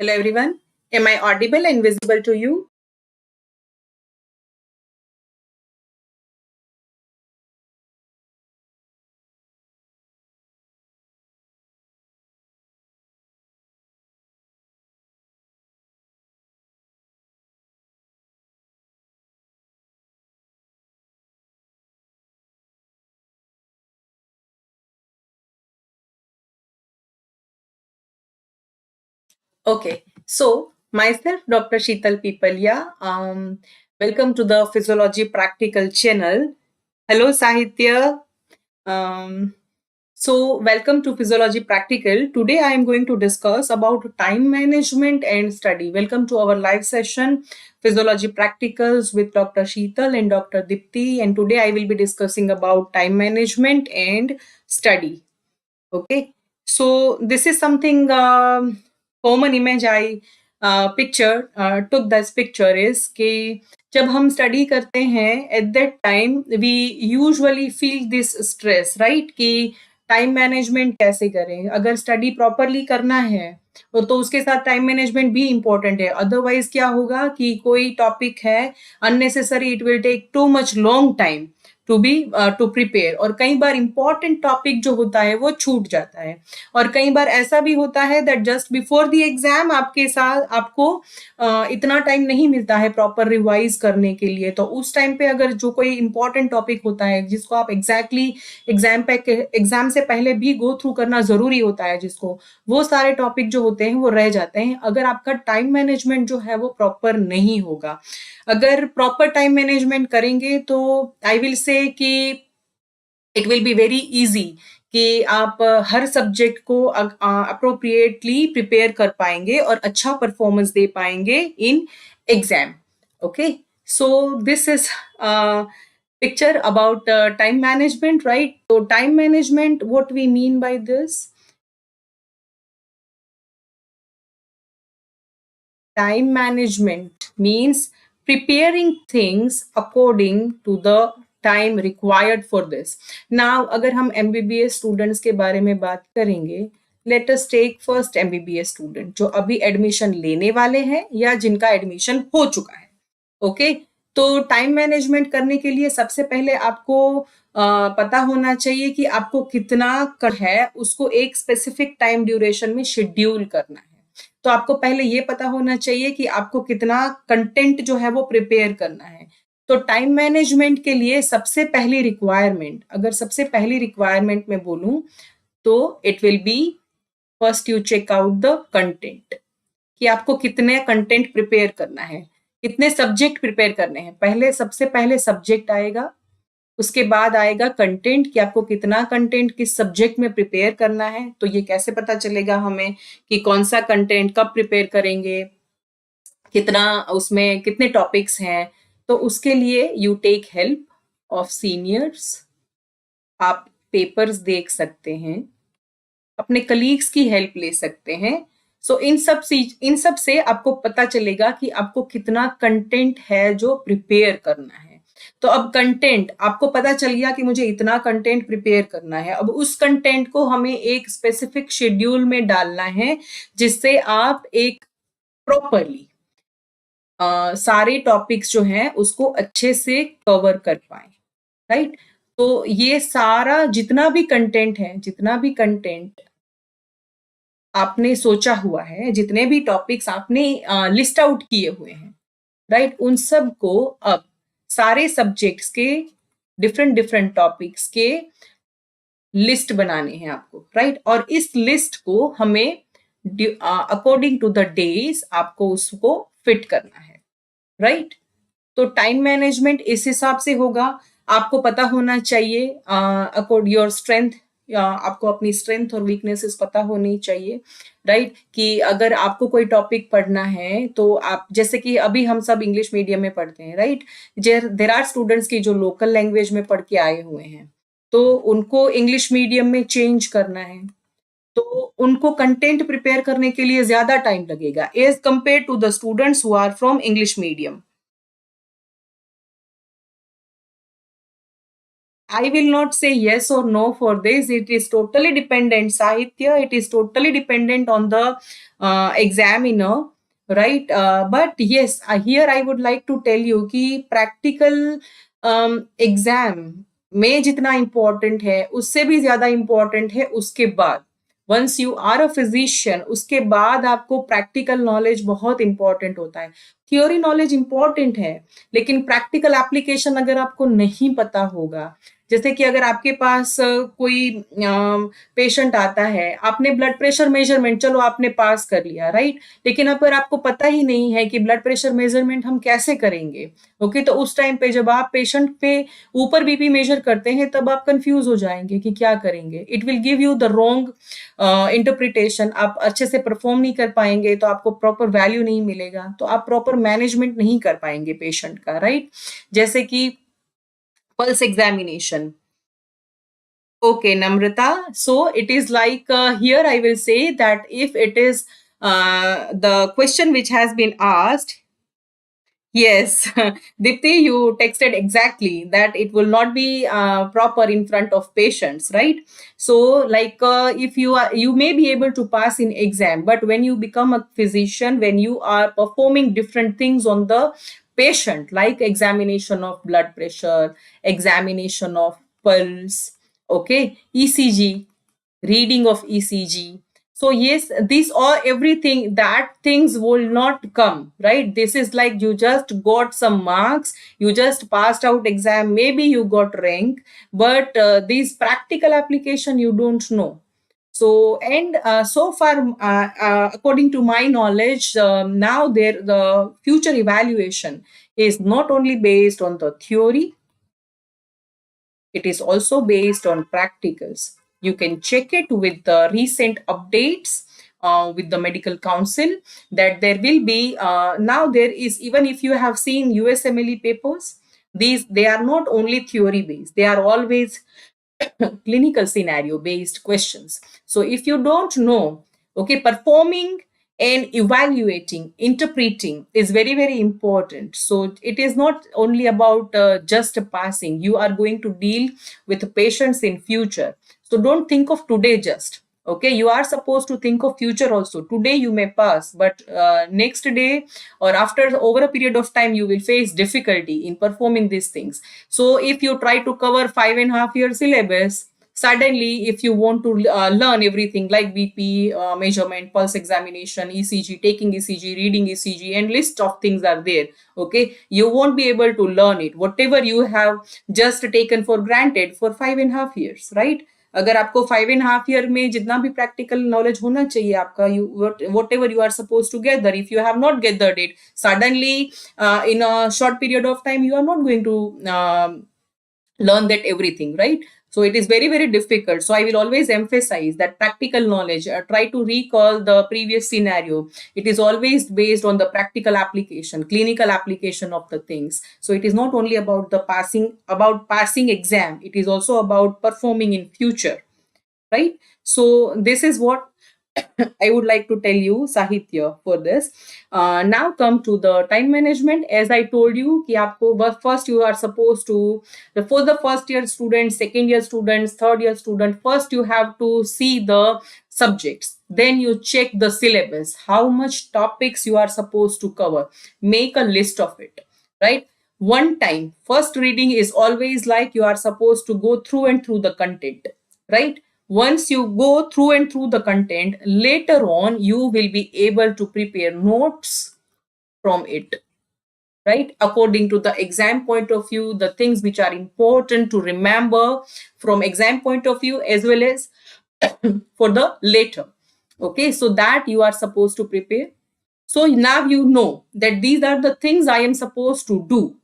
Hello everyone. Am I audible and visible to you? Okay. So myself, Dr. Sheetal Pipalia. Welcome to the Physiology Practical channel. Hello Sahitya. Um, welcome to Physiology Practical. Today I am going to discuss about time management and study. Welcome to our live session, Physiology Practicals with Dr. Sheetal and Dr. Dipti. And today I will be discussing about time management and study. Okay, so this is something common image I picture took this picture is कि जब हम study करते हैं at that time we usually feel this stress, right? कि time management कैसे करें, अगर study properly करना है तो उसके साथ टाइम मैनेजमेंट भी इम्पोर्टेंट है, अदरवाइज क्या होगा कि कोई टॉपिक है unnecessary, it will take too much long time to prepare, और कई बार इंपॉर्टेंट टॉपिक जो होता है वो छूट जाता है, और कई बार ऐसा भी होता है that just before the exam आपके साथ आपको इतना टाइम नहीं मिलता है प्रॉपर रिवाइज करने के लिए। तो उस टाइम पे अगर जो कोई इंपॉर्टेंट टॉपिक होता है जिसको आप एग्जैक्टली एग्जाम से पहले भी गो थ्रू करना जरूरी होता है, जिसको वो सारे टॉपिक जो होते हैं वो रह जाते हैं अगर आपका टाइम मैनेजमेंट जो है वो प्रॉपर नहीं होगा। अगर प्रॉपर टाइम मैनेजमेंट करेंगे तो आई विल से कि it will be very easy कि आप हर सब्जेक्ट को अप्रोप्रिएटली प्रिपेयर कर पाएंगे और अच्छा परफॉर्मेंस दे पाएंगे in exam. Okay, so this is picture about time management, right? So time management, what we mean by this, time management means preparing things according to the time required for this. Now अगर हम MBBS students के बारे में बात करेंगे, let us take first MBBS student जो अभी admission लेने वाले हैं या जिनका एडमिशन हो चुका है। ओके, तो टाइम मैनेजमेंट करने के लिए सबसे पहले आपको पता होना चाहिए कि आपको कितना है उसको एक स्पेसिफिक टाइम ड्यूरेशन में शेड्यूल करना है। तो आपको पहले ये पता होना चाहिए कि आपको कितना कंटेंट जो है वो प्रिपेयर करना है। तो टाइम मैनेजमेंट के लिए सबसे पहली रिक्वायरमेंट, अगर सबसे पहली रिक्वायरमेंट में बोलूं तो it will be first you check out the content, कि आपको कितने कंटेंट प्रिपेयर करना है, कितने सब्जेक्ट प्रिपेयर करने हैं। पहले सबसे पहले सब्जेक्ट आएगा, उसके बाद आएगा कंटेंट, कि आपको कितना कंटेंट किस सब्जेक्ट में प्रिपेयर करना है। तो ये कैसे पता चलेगा हमें कि कौन सा कंटेंट कब प्रिपेयर करेंगे, कितना उसमें कितने टॉपिक्स हैं। तो उसके लिए you take help of seniors, आप पेपर्स देख सकते हैं, अपने कलीग्स की हेल्प ले सकते हैं। सो इन सब से आपको पता चलेगा कि आपको कितना कंटेंट है जो प्रिपेयर करना है। तो अब कंटेंट आपको पता चल गया कि मुझे इतना कंटेंट प्रिपेयर करना है, अब उस कंटेंट को हमें एक स्पेसिफिक शेड्यूल में डालना है जिससे आप एक प्रॉपरली सारे टॉपिक्स जो हैं उसको अच्छे से कवर कर पाए, राइट? तो ये सारा जितना भी कंटेंट है, जितना भी कंटेंट आपने सोचा हुआ है, जितने भी टॉपिक्स आपने लिस्ट आउट किए हुए हैं, राइट, उन सब को अब सारे सब्जेक्ट्स के डिफरेंट डिफरेंट टॉपिक्स के लिस्ट बनाने हैं आपको, राइट? और इस लिस्ट को हमें अकॉर्डिंग टू द डेज आपको उसको फिट करना है, राइट? तो टाइम मैनेजमेंट इस हिसाब से होगा। आपको पता होना चाहिए अकॉर्ड योर स्ट्रेंथ, आपको अपनी स्ट्रेंथ और वीकनेसेस पता होनी चाहिए, राइट? कि अगर आपको कोई टॉपिक पढ़ना है तो आप, जैसे कि अभी हम सब इंग्लिश मीडियम में पढ़ते हैं, राइट? देर आर स्टूडेंट्स की जो लोकल लैंग्वेज में पढ़ के आए हुए हैं, तो उनको इंग्लिश मीडियम में चेंज करना है, तो उनको कंटेंट प्रिपेयर करने के लिए ज्यादा टाइम लगेगा as compare to the students who are from English medium. I will not say yes or no for this. It is totally dependent, Sahitya. It is totally dependent on the examiner, right? But yes, here I would like to tell you कि practical exam में जितना important है उससे भी ज्यादा important है उसके बाद। Once you are a physician, उसके बाद आपको प्रैक्टिकल नॉलेज बहुत इंपॉर्टेंट होता है। थियोरी नॉलेज इंपॉर्टेंट है, लेकिन प्रैक्टिकल एप्लीकेशन अगर आपको नहीं पता होगा, जैसे कि अगर आपके पास कोई पेशेंट आता है, आपने ब्लड प्रेशर मेजरमेंट चलो आपने पास कर लिया, राइट, लेकिन अगर आपको पता ही नहीं है कि ब्लड प्रेशर मेजरमेंट हम कैसे करेंगे, ओके, तो उस टाइम पे जब आप पेशेंट पे ऊपर बीपी मेजर करते हैं तब आप कंफ्यूज हो जाएंगे कि क्या करेंगे। It will give you the wrong interpretation, आप अच्छे से परफॉर्म नहीं कर पाएंगे, तो आपको प्रॉपर वैल्यू नहीं मिलेगा, तो आप प्रॉपर मैनेजमेंट नहीं कर पाएंगे पेशेंट का, राइट। जैसे कि pulse examination. Okay, Namrata. So it is like here I will say that if it is the question which has been asked. Yes, Dipti, you texted exactly that it will not be proper in front of patients, right? So, like, if you are, you may be able to pass in exam, but when you become a physician, when you are performing different things on the patient, like examination of blood pressure, examination of pulse, okay, ECG, reading of ECG. So yes, these are everything that things will not come, right? This is like you just got some marks, you just passed out exam, maybe you got rank, but these practical application you don't know. So and so far, according to my knowledge, now there the future evaluation is not only based on the theory, it is also based on practicals. You can check it with the recent updates with the medical council that there will be now there is, even if you have seen USMLE papers, these they are not only theory based, they are always clinical scenario based questions. So if you don't know, okay, performing and evaluating, interpreting is very, very important. So it is not only about just passing. You are going to deal with patients in future. So don't think of today just. Okay, you are supposed to think of future also. Today you may pass, but next day or after over a period of time you will face difficulty in performing these things. So if you try to cover 5.5 year syllabus, suddenly if you want to learn everything like BP measurement, pulse examination, ECG, taking ECG, reading ECG, and list of things are there, okay, you won't be able to learn it whatever you have just taken for granted for 5.5 years, right? अगर आपको 5.5 year में जितना भी practical knowledge होना चाहिए आपका, you whatever you are suppose to gather, if you have not gathered it suddenly in a short period of time, you are not going to learn that everything, right? So it is very, very difficult. So I will always emphasize that practical knowledge, try to recall the previous scenario. It is always based on the practical application, clinical application of the things. So it is not only about passing exam, it is also about performing in future, right? So this is what I would like to tell you, Sahitya, for this. Now come to the time management. As I told you, कि आपको first you are supposed to, for the first year students, second year students, third year student, first you have to see the subjects. Then you check the syllabus, how much topics you are supposed to cover. Make a list of it, right? One time, first reading is always like you are supposed to go through and through the content, right? Once you go through and through the content, later on you will be able to prepare notes from it, right? According to the exam point of view, the things which are important to remember from exam point of view, as well as for the later. Okay, so that you are supposed to prepare. So now you know that these are the things I am supposed to do.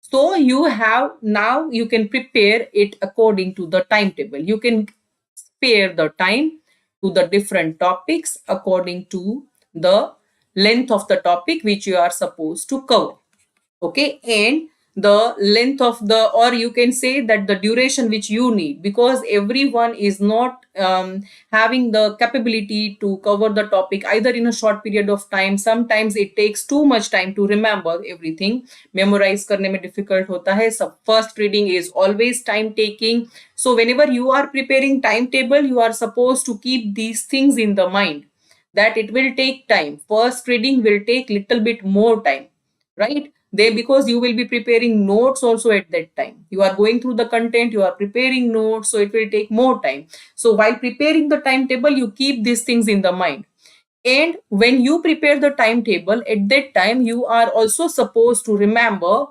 So you have, now you can prepare it according to the timetable. You can spare the time to the different topics according to the length of the topic which you are supposed to cover. Okay, and the length of the, or you can say that the duration which you need, because everyone is not having the capability to cover the topic either in a short period of time. Sometimes it takes too much time to remember everything, memorize करने में difficult होता है. So first reading is always time taking. So whenever you are preparing timetable, you are supposed to keep these things in the mind, that it will take time. First reading will take little bit more time, right? There, because you will be preparing notes also at that time. You are going through the content, you are preparing notes, so it will take more time. So while preparing the timetable, you keep these things in the mind. And when you prepare the timetable, at that time, you are also supposed to remember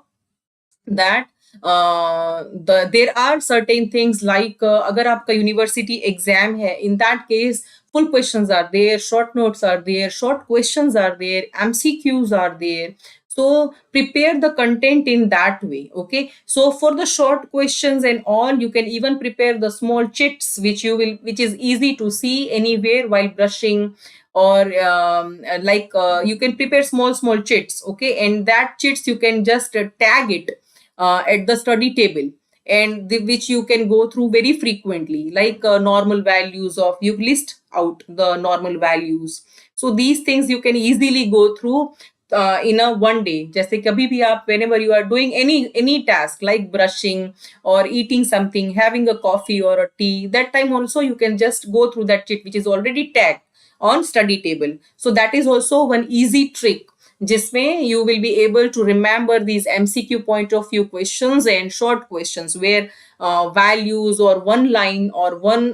that there are certain things like अगर आपका university exam है, in that case full questions are there, short notes are there, short questions are there, MCQs are there. So prepare the content in that way. Okay, so for the short questions and all, you can even prepare the small chits which is easy to see anywhere while brushing, or you can prepare small chits. Okay, and that chits you can just tag it at the study table, and which you can go through very frequently, like normal values of, you list out the normal values. So these things you can easily go through in a one day. जैसे कभी भी आप, whenever you are doing any task like brushing or eating something, having a coffee or a tea, that time also you can just go through that chit which is already tagged on study table. So that is also one easy trick जिसमें you will be able to remember these MCQ point of view questions and short questions where values or one line or one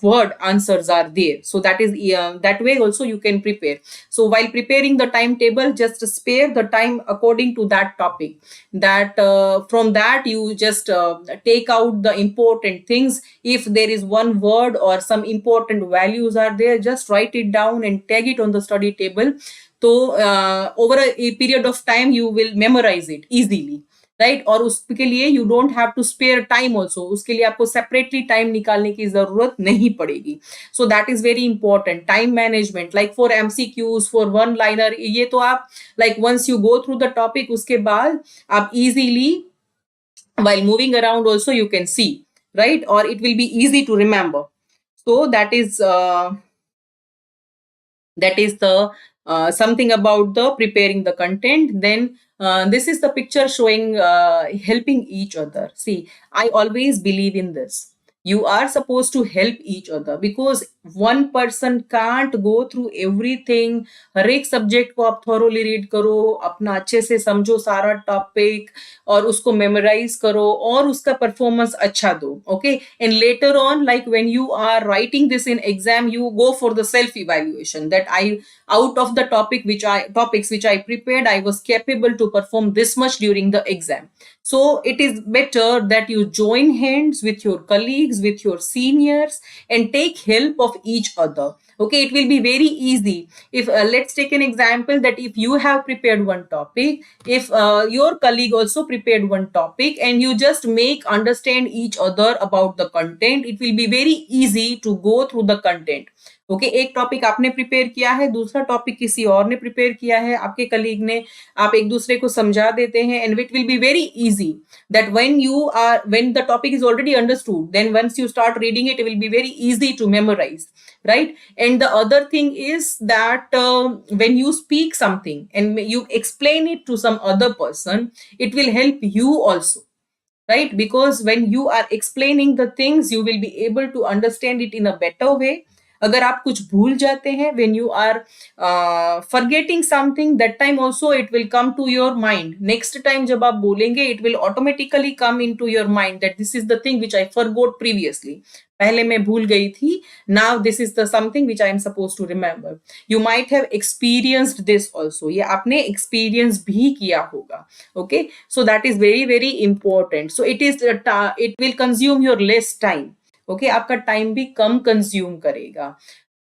word answers are there. So that is that way also you can prepare. So while preparing the timetable, just spare the time according to that topic, that from that you just take out the important things. If there is one word or some important values are there, just write it down and tag it on the study table. तो over a period of time you will memorise it easily, right? और उसके लिए you don't have to spare time also, उसके लिए आपको separately time निकालने की जरूरत नहीं पड़ेगी. So that is very important. Time management, like for MCQs, for one liner, ये तो आप like once you go through the topic, उसके बाद आप easily while moving around also you can see, right? Or it will be easy to remember. So that is the something about the preparing the content. Then this is the picture showing helping each other. See, I always believe in this. You are supposed to help each other, because one person can't go through everything. हर एक subject को आप thoroughly read करो, अपना अच्छे से समझो सारा topic और उसको मेमोराइज करो और उसका परफॉर्मेंस अच्छा दो. Okay, and later on, like when you are writing this in exam, you go for the self evaluation, that I, out of the topics which I prepared, I was capable to perform this much during the exam. So it is better that you join hands with your colleagues, with your seniors, and take help of each other. Okay, it will be very easy. If let's take an example, that if you have prepared one topic, if your colleague also prepared one topic, and you just make understand each other about the content, it will be very easy to go through the content. Okay, एक topic आपने prepare किया है, दूसरा topic किसी और ने prepare किया है, आपके कलीग ने, आप एक दूसरे को समझा देते हैं, and it will be very easy that when the topic is already understood, then once you start reading it, it will be very easy to memorize, right? And the other thing is that when you speak something and you explain it to some other person, it will help you also, right? Because when you are explaining the things, you will be able to understand it in a better way. अगर आप कुछ भूल जाते हैं, when you are forgetting something, that time also it will come to your mind. Next time जब आप बोलेंगे, it will automatically come into your mind that this is the thing which I forgot previously. पहले मैं भूल गई थी, now this is the something which I am supposed to remember. You might have experienced this also. ये आपने experience भी किया होगा. Okay, so that is very very important. So it will consume your less time. Okay, आपका time भी कम consume करेगा.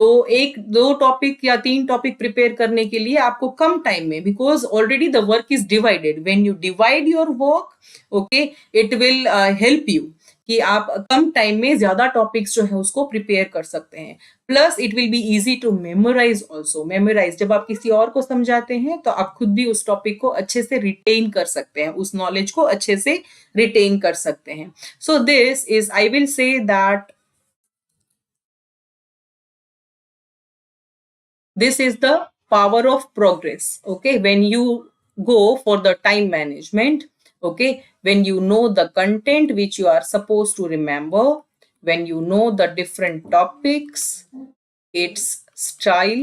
तो एक दो टॉपिक या तीन टॉपिक प्रिपेयर करने के लिए आपको कम टाइम में, because already the work is divided. When you divide your work, okay, it will help you कि आप कम टाइम में ज्यादा टॉपिक्स जो है उसको प्रिपेयर कर सकते हैं। Plus it will be easy to memorise also. Memorise जब आप किसी और को समझाते हैं तो आप खुद भी उस टॉपिक को अच्छे से रिटेन कर सकते हैं, उस नॉलेज को अच्छे से रिटेन कर सकते हैं। So this is, I will say that this is the power of progress. Okay, when you go for the time management, okay, when you know the content which you are supposed to remember, when you know the different topics, its style,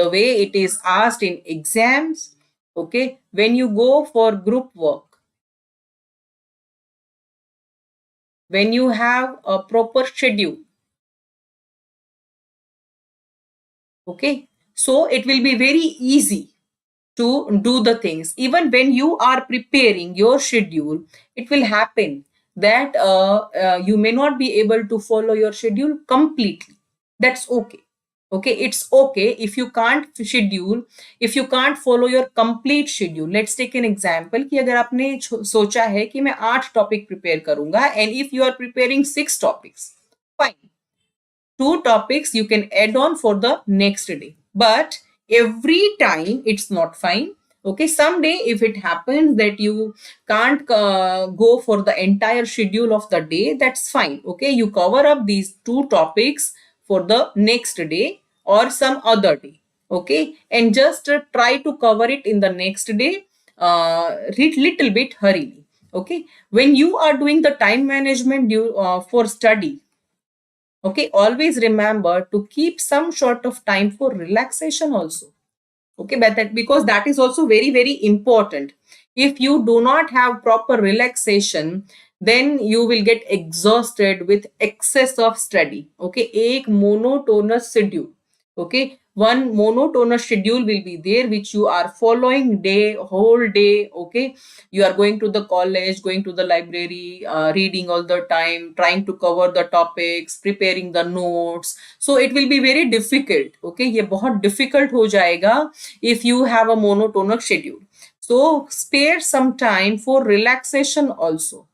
the way it is asked in exams, okay, when you go for group work, when you have a proper schedule, okay, so it will be very easy to do the things. Even when you are preparing your schedule, it will happen that you may not be able to follow your schedule completely. That's okay. Okay, it's okay if you can't schedule, if you can't follow your complete schedule. Let's take an example कि अगर आपने सोचा है कि मैं 8 topic prepare करूंगा, and if you are preparing 6 topics, fine, 2 topics you can add on for the next day, but every time it's not fine. Okay, someday if it happens that you can't go for the entire schedule of the day, that's fine. Okay, you cover up these 2 topics for the next day or some other day. Okay, and just try to cover it in the next day, read little bit hurriedly. Okay, when you are doing the time management for study, okay, always remember to keep some sort of time for relaxation also. Okay, but that, because that is also very very important. If you do not have proper relaxation, then you will get exhausted with excess of study. Okay, एक monotonous schedule. Okay, one monotonous schedule will be there which you are following day, whole day. Okay, you are going to the college, going to the library, reading all the time, trying to cover the topics, preparing the notes. So it will be very difficult. Okay, ये बहुत difficult हो जाएगा if you have a monotonous schedule. So spare some time for relaxation also.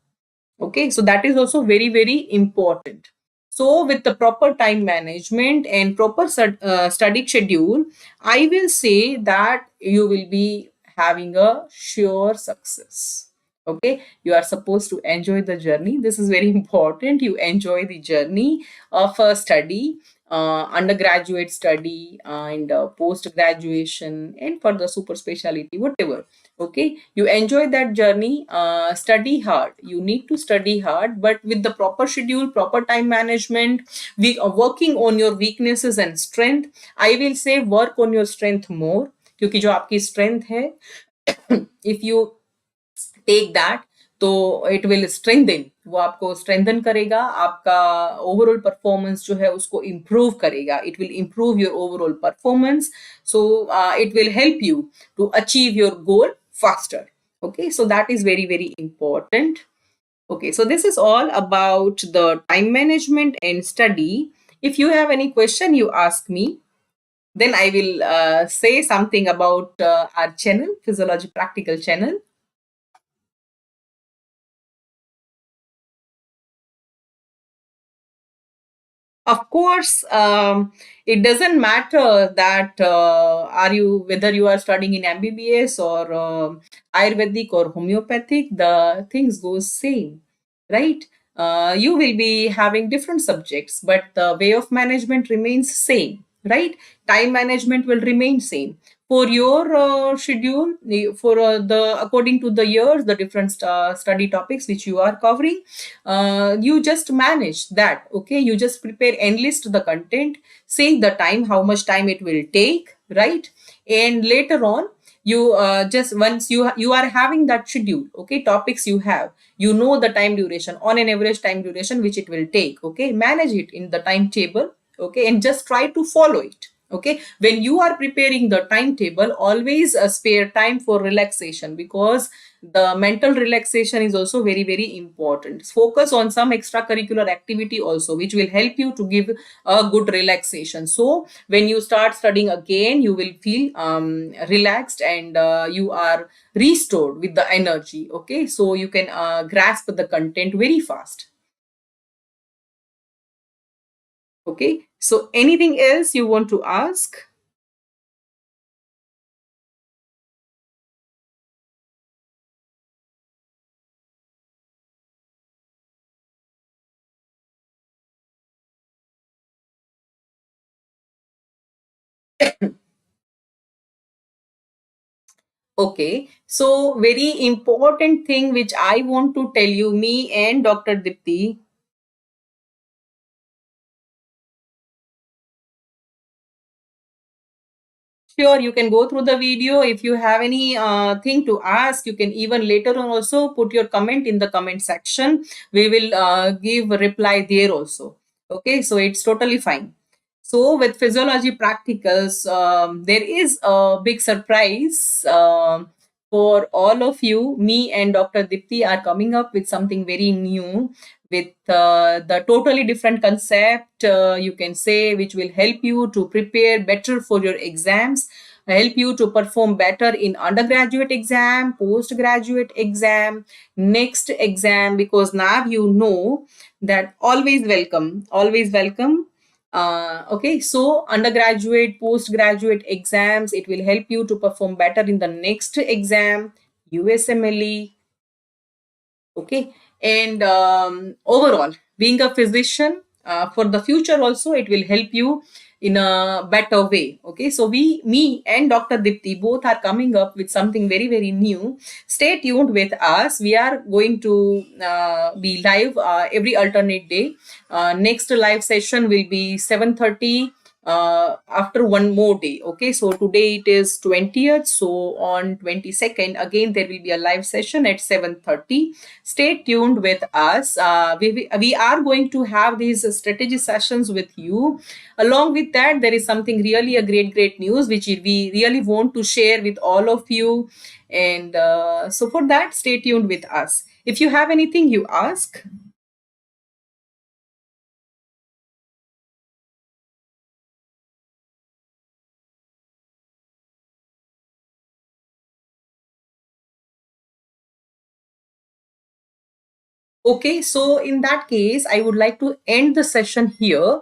Okay, so that is also very very important. So with the proper time management and proper study schedule, I will say that you will be having a sure success. Okay, you are supposed to enjoy the journey. This is very important. You enjoy the journey of a study, undergraduate study, and post graduation, and for the super specialty, whatever. Okay, you enjoy that journey. Study hard, you need to study hard, but with the proper schedule, proper time management, we are working on your weaknesses and strength. I will say work on your strength more, क्योंकि जो आपकी strength है, if you take that, तो it will strengthen, वो आपको strengthen करेगा, आपका overall performance जो है उसको इंप्रूव करेगा. It will improve your overall performance. So it will help you to achieve your goal faster. Okay, so that is very very important. Okay, so this is all about the time management and study. If you have any question, you ask me, then I will say something about our channel, Physiology Practical channel. Of course, it doesn't matter that are you, whether you are studying in MBBS or Ayurvedic or homeopathic, the things goes same, right? You will be having different subjects, but the way of management remains same, right? Time management will remain same for your schedule, for the according to the years, the different study topics which you are covering. You just manage that. Okay, you just prepare, enlist the content, say the time, how much time it will take, right? And later on, you just once you are having that schedule, okay, topics you have, you know the time duration, on an average time duration which it will take. Okay, manage it in the timetable. Okay, and just try to follow it. Okay, when you are preparing the timetable, always spare time for relaxation, because the mental relaxation is also very very important. Focus on some extracurricular activity also, which will help you to give a good relaxation. So when you start studying again, you will feel relaxed, and you are restored with the energy. Okay, so you can grasp the content very fast. Okay, so anything else you want to ask? Okay, so very important thing which I want to tell you, me and Dr. Dipti. Sure, you can go through the video. If you have any thing to ask, you can even later on also put your comment in the comment section. We will give a reply there also. Okay, so it's totally fine. So with physiology practicals, there is a big surprise for all of you. Me and Dr. Dipti are coming up with something very new, with the totally different concept, you can say, which will help you to prepare better for your exams, help you to perform better in undergraduate exam, postgraduate exam, next exam, because now you know that always welcome. Okay, so undergraduate, postgraduate exams, it will help you to perform better in the next exam, USMLE. Okay, and overall, being a physician, for the future also, it will help you in a better way. Okay, so me and Dr. Dipti both are coming up with something very very new. Stay tuned with us. We are going to be live every alternate day. Next live session will be 7:30 after one more day. Okay, so today it is 20th, so on 22nd again there will be a live session at 7:30. Stay tuned with us. We are going to have these strategy sessions with you. Along with that, there is something really a great news which we really want to share with all of you. And so for that, stay tuned with us. If you have anything, you ask. Okay, so in that case, I would like to end the session here.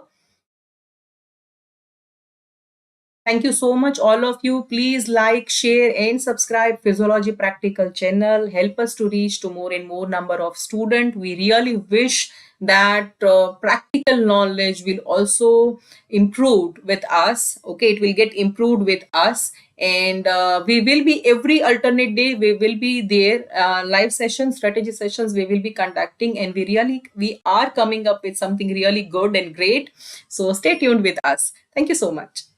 Thank you so much, all of you. Please like, share, and subscribe Physiology Practical channel. Help us to reach to more and more number of students. We really wish that practical knowledge will also improve with us. Okay, it will get improved with us, and we will be every alternate day. We will be there, live sessions, strategy sessions. We will be conducting, and we are coming up with something really good and great. So stay tuned with us. Thank you so much.